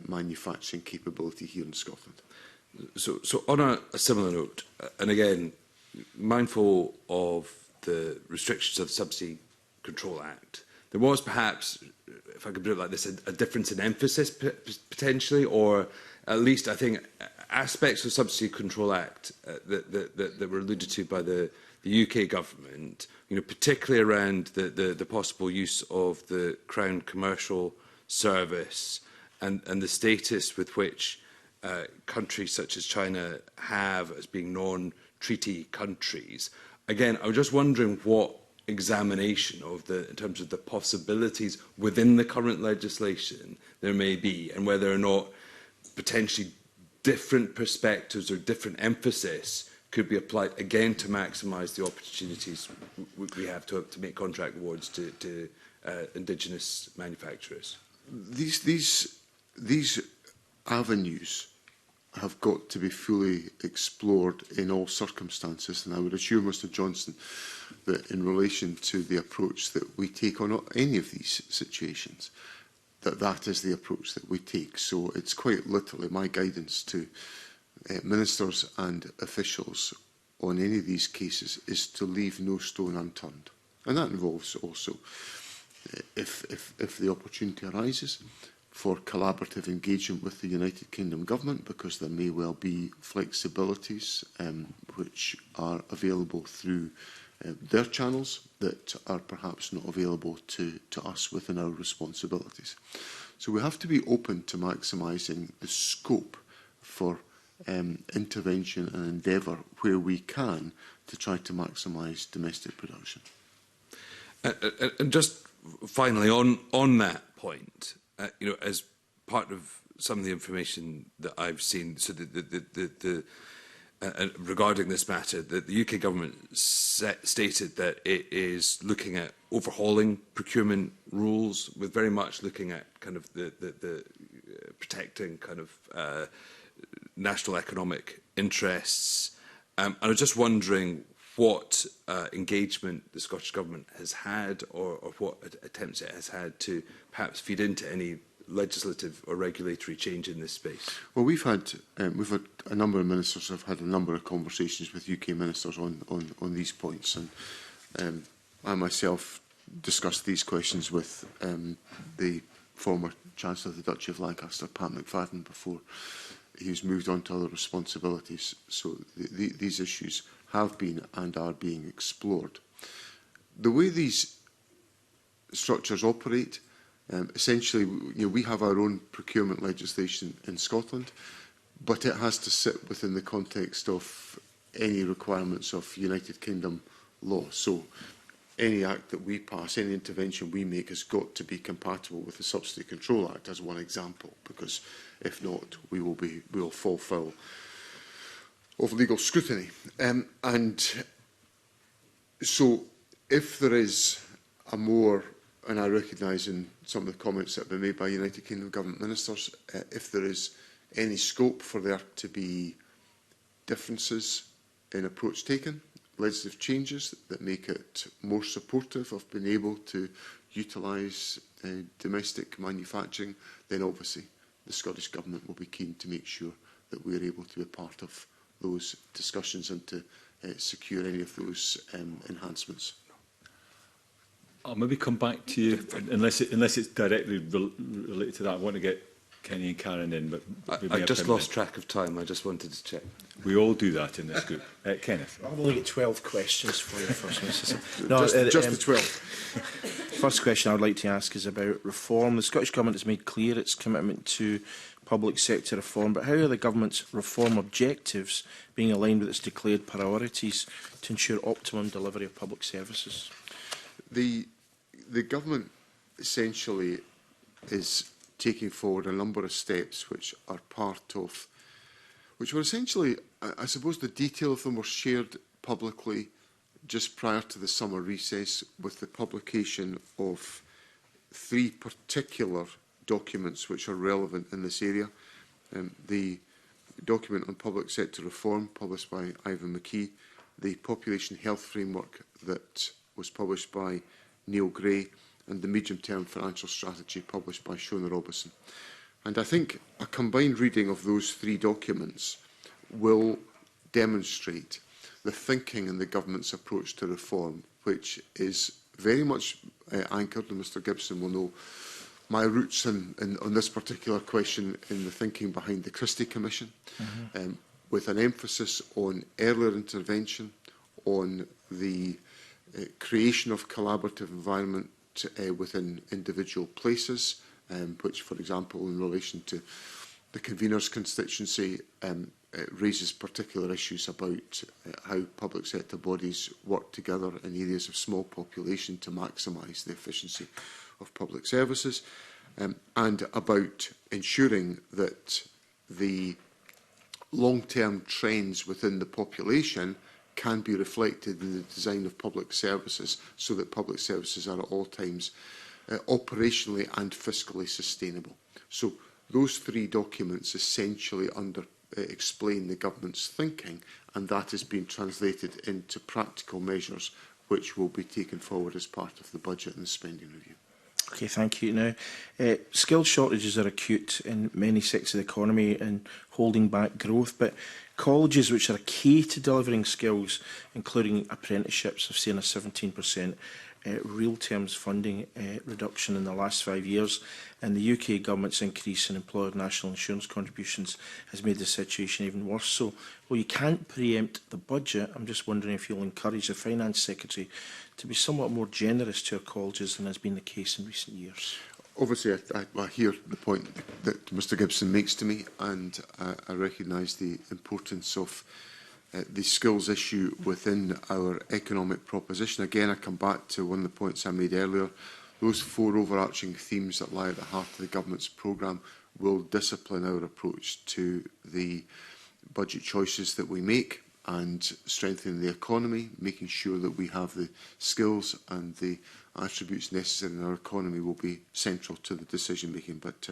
manufacturing capability here in Scotland. So on a similar note, and again, mindful of the restrictions of the Subsidy Control Act, there was perhaps, if I could put it like this, a difference in emphasis potentially, or at least I think aspects of the Subsidy Control Act that were alluded to by the UK government, particularly around the possible use of the Crown Commercial Service and the status with which countries such as China have as being non-treaty countries. Again, I was just wondering what examination of in terms of the possibilities within the current legislation there may be, and whether or not potentially different perspectives or different emphasis could be applied again to maximise the opportunities we have to make contract awards to indigenous manufacturers? These avenues have got to be fully explored in all circumstances, and I would assure Mr Johnson that in relation to the approach that we take on any of these situations, that is the approach that we take. So it's quite literally my guidance to ministers and officials on any of these cases is to leave no stone unturned. And that involves also, if the opportunity arises, for collaborative engagement with the United Kingdom Government, because there may well be flexibilities which are available through their channels that are perhaps not available to us within our responsibilities. So we have to be open to maximising the scope for intervention and endeavour where we can to try to maximise domestic production. And just finally, on that point, you know, as part of some of the information that I've seen, so regarding this matter, that the UK government stated that it is looking at overhauling procurement rules, with very much looking at kind of the protecting kind of national economic interests. And I was just wondering what engagement the Scottish Government has had, or what attempts it has had to perhaps feed into any legislative or regulatory change in this space. Well, we've had a number of ministers have had a number of conversations with UK ministers on these points, and I myself discussed these questions with the former Chancellor of the Duchy of Lancaster, Pat McFadden, before he's moved on to other responsibilities. So these issues have been and are being explored. The way these structures operate, essentially, we have our own procurement legislation in Scotland, but it has to sit within the context of any requirements of United Kingdom law. So any act that we pass, any intervention we make, has got to be compatible with the Subsidy Control Act, as one example, because if not, we will fall foul of legal scrutiny. And so if there is a more, and I recognise in some of the comments that have been made by United Kingdom Government ministers, if there is any scope for there to be differences in approach taken, legislative changes that make it more supportive of being able to utilise domestic manufacturing, then obviously the Scottish Government will be keen to make sure that we are able to be part of those discussions and to secure any of those enhancements. I'll maybe come back to you, unless it's directly related to that. I want to get Kenny and Karen in, but I just lost track of time. I just wanted to check. We all do that in this group. Kenneth. I've only got 12 questions for you, First Minister. No, just the 12. First question I would like to ask is about reform. The Scottish Government has made clear its commitment to public sector reform, but how are the Government's reform objectives being aligned with its declared priorities to ensure optimum delivery of public services? The Government essentially is taking forward a number of steps which are part of, which were essentially, I suppose the detail of them were shared publicly just prior to the summer recess with the publication of 3 particular documents which are relevant in this area. The document on public sector reform, published by Ivan McKee, the population health framework that was published by Neil Gray, and the medium-term financial strategy published by Shona Robison. And I think a combined reading of those 3 documents will demonstrate the thinking in the Government's approach to reform, which is very much anchored, and Mr Gibson will know my roots on this particular question in the thinking behind the Christie Commission, with an emphasis on earlier intervention, on the creation of collaborative environment within individual places, which, for example, in relation to the Conveners constituency, raises particular issues about how public sector bodies work together in areas of small population to maximise the efficiency of public services, and about ensuring that the long-term trends within the population can be reflected in the design of public services, so that public services are at all times operationally and fiscally sustainable. So those three documents essentially explain the government's thinking, and that has been translated into practical measures which will be taken forward as part of the budget and the spending review. Okay, thank you. Now, skill shortages are acute in many sectors of the economy and holding back growth, but colleges which are key to delivering skills, including apprenticeships, have seen a 17% real terms funding reduction in the last 5 years, and the UK government's increase in employer national insurance contributions has made the situation even worse. So, well, you can't preempt the budget. I'm just wondering if you'll encourage the Finance Secretary to be somewhat more generous to our colleges than has been the case in recent years. Obviously, I hear the point that Mr Gibson makes to me, and I recognise the importance of the skills issue within our economic proposition. Again, I come back to one of the points I made earlier. Those four overarching themes that lie at the heart of the government's programme will discipline our approach to the budget choices that we make, and strengthening the economy, making sure that we have the skills and the attributes necessary in our economy will be central to the decision making. But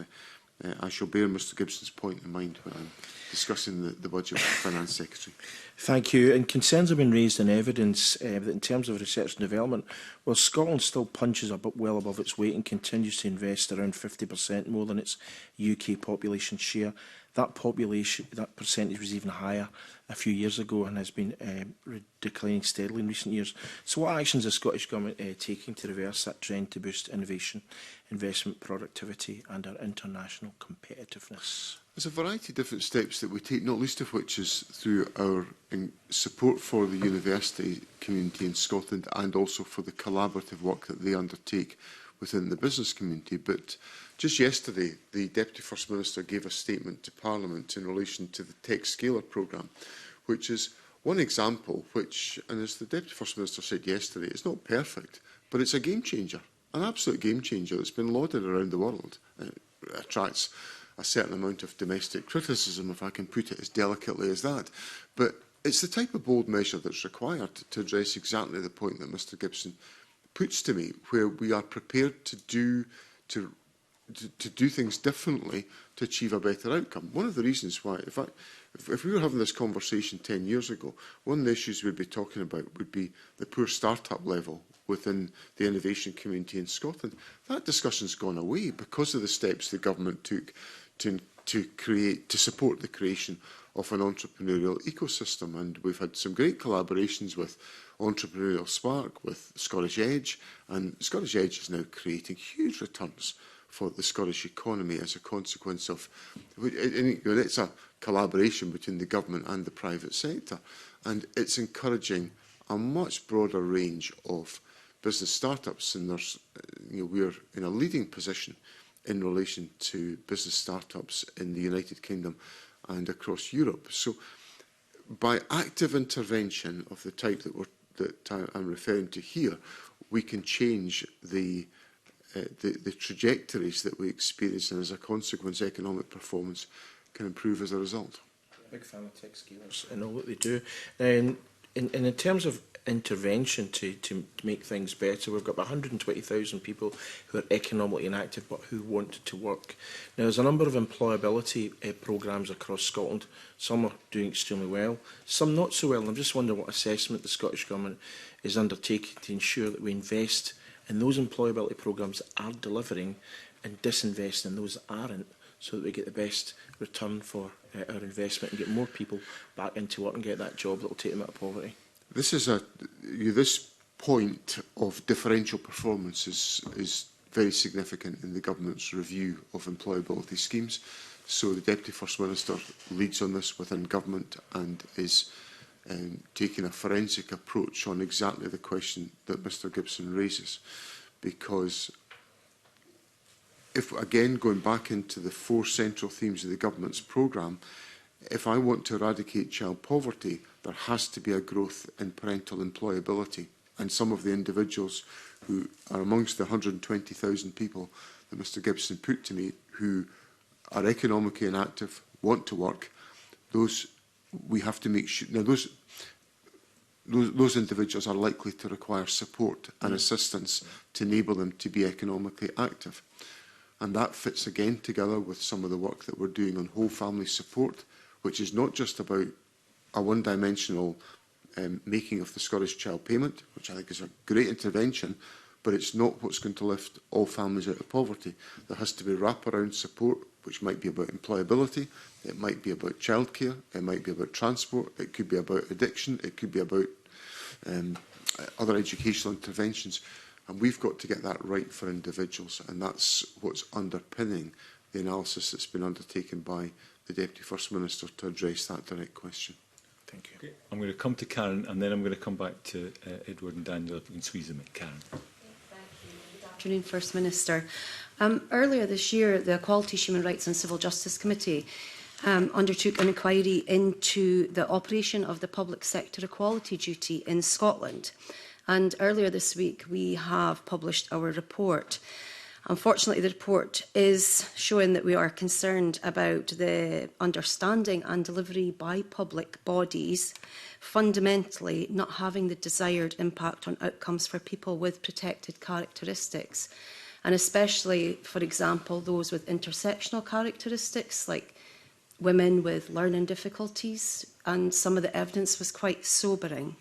I shall bear Mr Gibson's point in mind when I'm discussing the budget with the Finance Secretary. Thank you. And concerns have been raised in evidence that in terms of research and development, while Scotland still punches well above its weight and continues to invest around 50% more than its UK population share, that percentage was even higher a few years ago and has been declining steadily in recent years. So what actions is the Scottish Government taking to reverse that trend to boost innovation, investment, productivity and our international competitiveness? There's a variety of different steps that we take, not least of which is through our support for the university community in Scotland, and also for the collaborative work that they undertake within the business community. But just yesterday, the Deputy First Minister gave a statement to Parliament in relation to the Tech Scaler programme, which is one example which, and as the Deputy First Minister said yesterday, it's not perfect, but it's a game changer, an absolute game changer that's been lauded around the world. It attracts a certain amount of domestic criticism, if I can put it as delicately as that. But it's the type of bold measure that's required to address exactly the point that Mr Gibson puts to me, where we are prepared to do things differently to achieve a better outcome. One of the reasons why, if we were having this conversation 10 years ago, one of the issues we'd be talking about would be the poor start-up level within the innovation community in Scotland. That discussion's gone away because of the steps the government took to support the creation of an entrepreneurial ecosystem. And we've had some great collaborations with Entrepreneurial Spark, with Scottish Edge, and Scottish Edge is now creating huge returns for the Scottish economy as a consequence of, it's a collaboration between the government and the private sector, and it's encouraging a much broader range of business startups, and there's, we're in a leading position in relation to business startups in the United Kingdom and across Europe. So by active intervention of the type that I'm referring to here, we can change the trajectories that we experience, and as a consequence, economic performance can improve as a result. Big fan of tech scalers and all that they do. In terms of intervention to make things better, we've got about 120,000 people who are economically inactive but who want to work. Now, there's a number of employability programmes across Scotland. Some are doing extremely well, some not so well. And I'm just wondering what assessment the Scottish Government is undertaking to ensure that we invest in those employability programmes that are delivering and disinvest in those that aren't, so that we get the best return for our investment and get more people back into work and get that job that will take them out of poverty. This point of differential performance is very significant in the government's review of employability schemes. So the Deputy First Minister leads on this within government and is taking a forensic approach on exactly the question that Mr Gibson raises. Because if, again, going back into the four central themes of the government's programme, if I want to eradicate child poverty, there has to be a growth in parental employability. And some of the individuals who are amongst the 120,000 people that Mr Gibson put to me, who are economically inactive, want to work, we have to make sure. Now, those individuals are likely to require support and assistance to enable them to be economically active. And that fits again together with some of the work that we're doing on whole family support, which is not just about a one-dimensional making of the Scottish Child Payment, which I think is a great intervention, but it's not what's going to lift all families out of poverty. There has to be wraparound support, which might be about employability, it might be about childcare, it might be about transport, it could be about addiction, it could be about other educational interventions. And we've got to get that right for individuals, and that's what's underpinning the analysis that's been undertaken by the Deputy First Minister to address that direct question. Thank you. Okay. I'm going to come to Karen, and then I'm going to come back to Edward and Daniel if we can squeeze them in. Karen. Thank you. Good afternoon, First Minister. Earlier this year, the Equality, Human Rights and Civil Justice Committee undertook an inquiry into the operation of the public sector equality duty in Scotland. And earlier this week, we have published our report. Unfortunately, the report is showing that we are concerned about the understanding and delivery by public bodies fundamentally not having the desired impact on outcomes for people with protected characteristics, and especially, for example, those with intersectional characteristics like women with learning difficulties, and some of the evidence was quite sobering.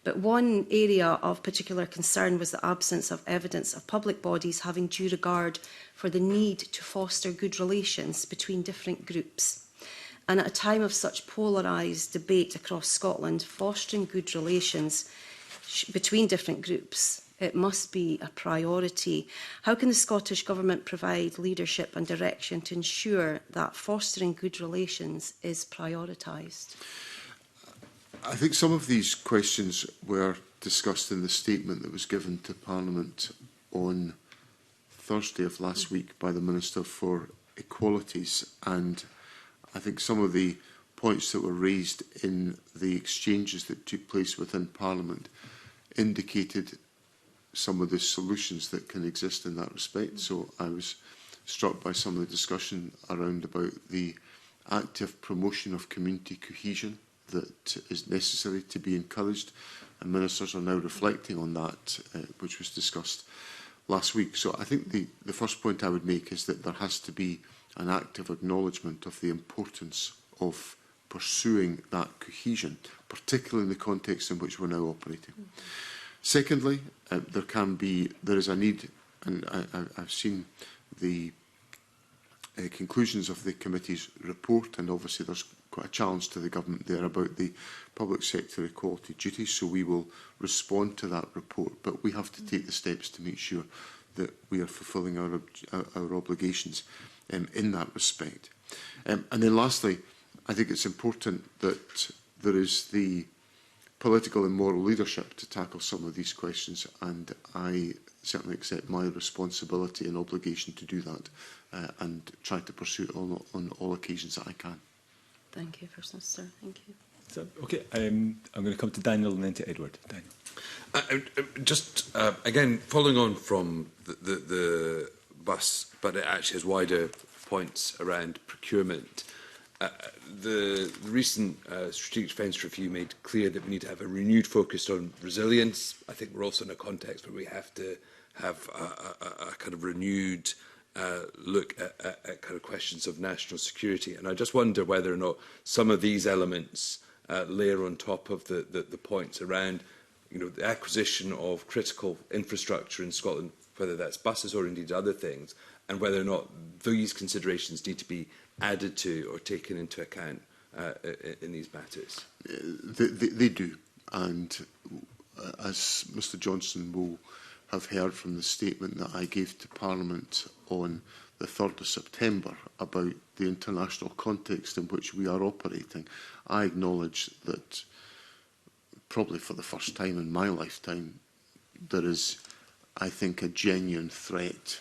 But one area of particular concern was the absence of evidence of public bodies having due regard for the need to foster good relations between different groups. And at a time of such polarised debate across Scotland, fostering good relations between different groups, it must be a priority. How can the Scottish Government provide leadership and direction to ensure that fostering good relations is prioritised? I think some of these questions were discussed in the statement that was given to Parliament on Thursday of last week by the Minister for Equalities, and I think some of the points that were raised in the exchanges that took place within Parliament indicated some of the solutions that can exist in that respect. So I was struck by some of the discussion around about the active promotion of community cohesion that is necessary to be encouraged, and ministers are now reflecting on that, which was discussed last week. So I think the first point I would make is that there has to be an active acknowledgement of the importance of pursuing that cohesion, particularly in the context in which we're now operating. Secondly, there is a need, and I've seen the conclusions of the committee's report, and obviously there's quite a challenge to the government there about the public sector equality duties, so we will respond to that report, but we have to take the steps to make sure that we are fulfilling our obligations in that respect. And then lastly, I think it's important that there is the political and moral leadership to tackle some of these questions, and I certainly accept my responsibility and obligation to do that and try to pursue it on all occasions that I can. Thank you, First Minister. Thank you. So, okay, I'm going to come to Daniel and then to Edward. Daniel. Just again, following on from the bus, but it actually has wider points around procurement. The recent Strategic Defence Review made clear that we need to have a renewed focus on resilience. I think we're also in a context where we have to have a kind of renewed look at kind of questions of national security. And I just wonder whether or not some of these elements layer on top of the points around, the acquisition of critical infrastructure in Scotland, whether that's buses or indeed other things, and whether or not these considerations need to be added to or taken into account in these matters. They do, and as Mr Johnson will have heard from the statement that I gave to Parliament on the 3rd of September about the international context in which we are operating, I acknowledge that probably for the first time in my lifetime there is, I think, a genuine threat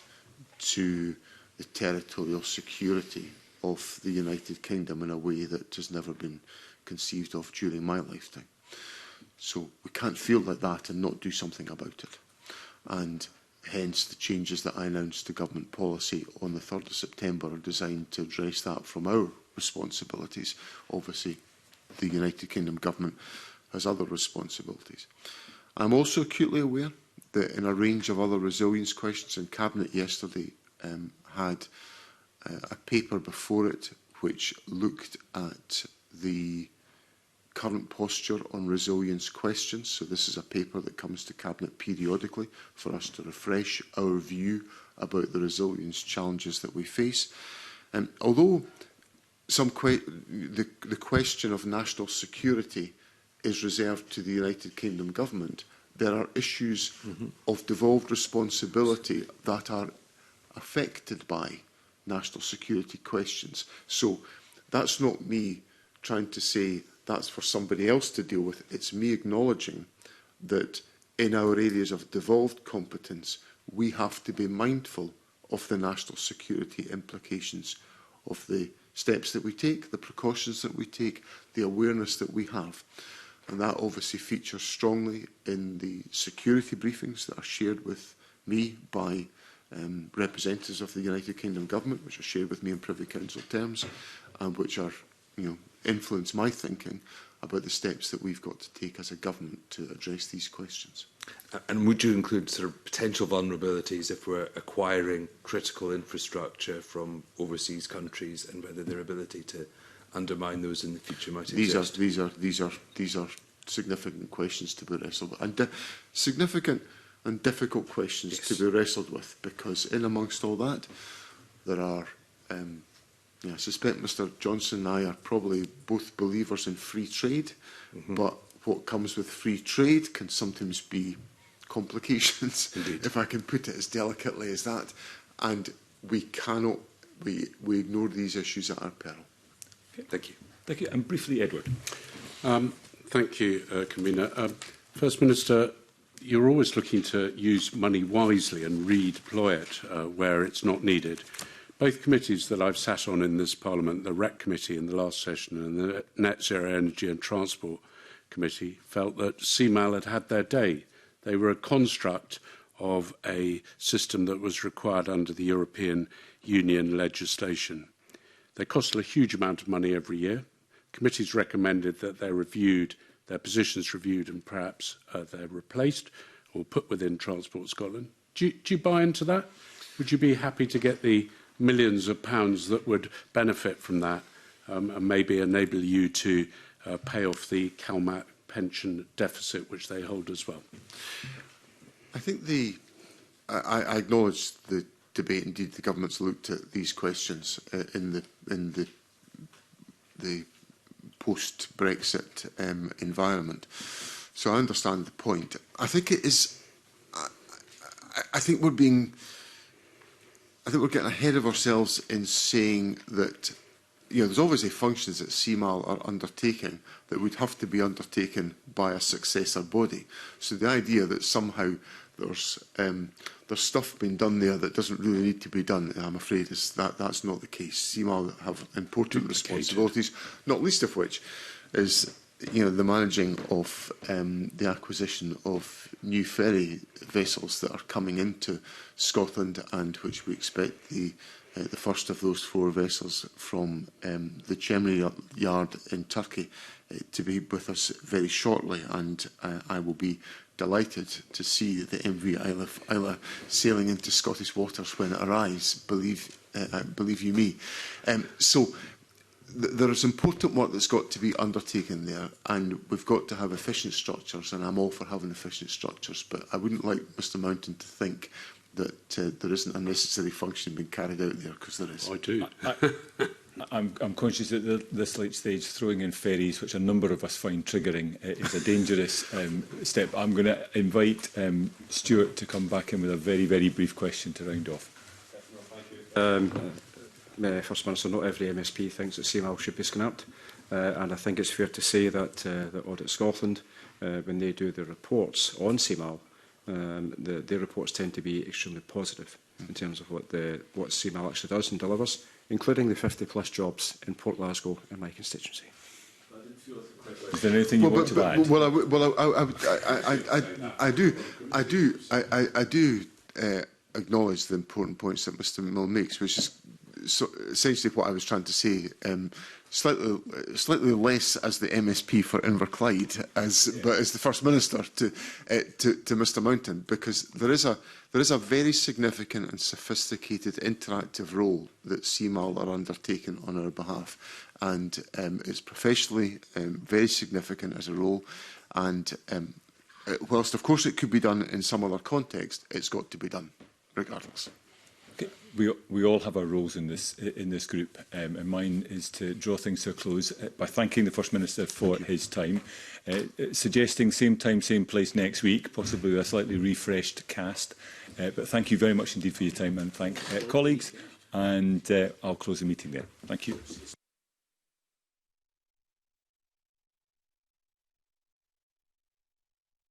to the territorial security of the United Kingdom in a way that has never been conceived of during my lifetime. So we can't feel like that and not do something about it. And hence the changes that I announced to government policy on the 3rd of September are designed to address that from our responsibilities. Obviously, the United Kingdom government has other responsibilities. I'm also acutely aware that in a range of other resilience questions, and Cabinet yesterday had a paper before it which looked at the current posture on resilience questions. So this is a paper that comes to Cabinet periodically for us to refresh our view about the resilience challenges that we face. Although the question of national security is reserved to the United Kingdom government, there are issues of devolved responsibility that are affected by national security questions. So that's not me trying to say that's for somebody else to deal with. It's me acknowledging that in our areas of devolved competence, we have to be mindful of the national security implications of the steps that we take, the precautions that we take, the awareness that we have. And that obviously features strongly in the security briefings that are shared with me by representatives of the United Kingdom government, which are shared with me in Privy Council terms, and which are, influence my thinking about the steps that we've got to take as a government to address these questions. And would you include sort of potential vulnerabilities if we're acquiring critical infrastructure from overseas countries, and whether their ability to undermine those in the future might exist? These are significant questions to be wrestled with, and significant and difficult questions to be wrestled with, because in amongst all that, there are. I suspect Mr Johnson and I are probably both believers in free trade, but what comes with free trade can sometimes be complications, if I can put it as delicately as that, and we cannot, we ignore these issues at our peril. Okay, thank you. Thank you. And briefly, Edward. Thank you, Convener. First Minister, you're always looking to use money wisely and redeploy it where it's not needed. Both committees that I've sat on in this Parliament, the REC Committee in the last session and the Net Zero Energy and Transport Committee, felt that CMAL had had their day. They were a construct of a system that was required under the European Union legislation. They cost a huge amount of money every year. Committees recommended that they're reviewed, their positions reviewed, and perhaps they're replaced or put within Transport Scotland. Do you buy into that? Would you be happy to get the millions of pounds that would benefit from that and maybe enable you to pay off the CalMat pension deficit, which they hold as well? I think I acknowledge the debate. Indeed, the government's looked at these questions in the post-Brexit environment. So I understand the point. I think it is. I think we're getting ahead of ourselves in saying that there's obviously functions that CMAL are undertaking that would have to be undertaken by a successor body. So the idea that somehow there's stuff being done there that doesn't really need to be done, I'm afraid that's not the case. CMAL have important responsibilities, not least of which is the managing of the acquisition of new ferry vessels that are coming into Scotland, and which we expect the first of those 4 vessels from the Chemney Yard in Turkey to be with us very shortly, and I will be delighted to see the MV Isla sailing into Scottish waters when it arrives, believe you me. So there is important work that's got to be undertaken there, and we've got to have efficient structures, and I'm all for having efficient structures, but I wouldn't like Mr Mountain to think that there isn't a necessary function being carried out there, because there is. I do. I'm conscious that at this late stage, throwing in ferries, which a number of us find triggering, is a dangerous step. I'm going to invite Stuart to come back in with a very, very brief question to round off. First Minister, not every MSP thinks that CMAL should be scrapped, and I think it's fair to say that the Audit Scotland, when they do their reports on CMAL, their reports tend to be extremely positive in terms of what CMAL actually does and delivers, including the 50+ jobs in Port Glasgow in my constituency. Is there anything you want to add? I do acknowledge the important points that Mr Mill makes, which is so essentially what I was trying to say, slightly less as the MSP for Inverclyde, but as the First Minister to Mr Mountain, because there is a very significant and sophisticated interactive role that CMAL are undertaking on our behalf, and it's professionally very significant as a role, and whilst of course it could be done in some other context, it's got to be done regardless. Okay. We all have our roles in this group, and mine is to draw things to a close by thanking the First Minister for his time, suggesting same time, same place next week, possibly with a slightly refreshed cast. But thank you very much indeed for your time, and thank colleagues, and I'll close the meeting there. Thank you.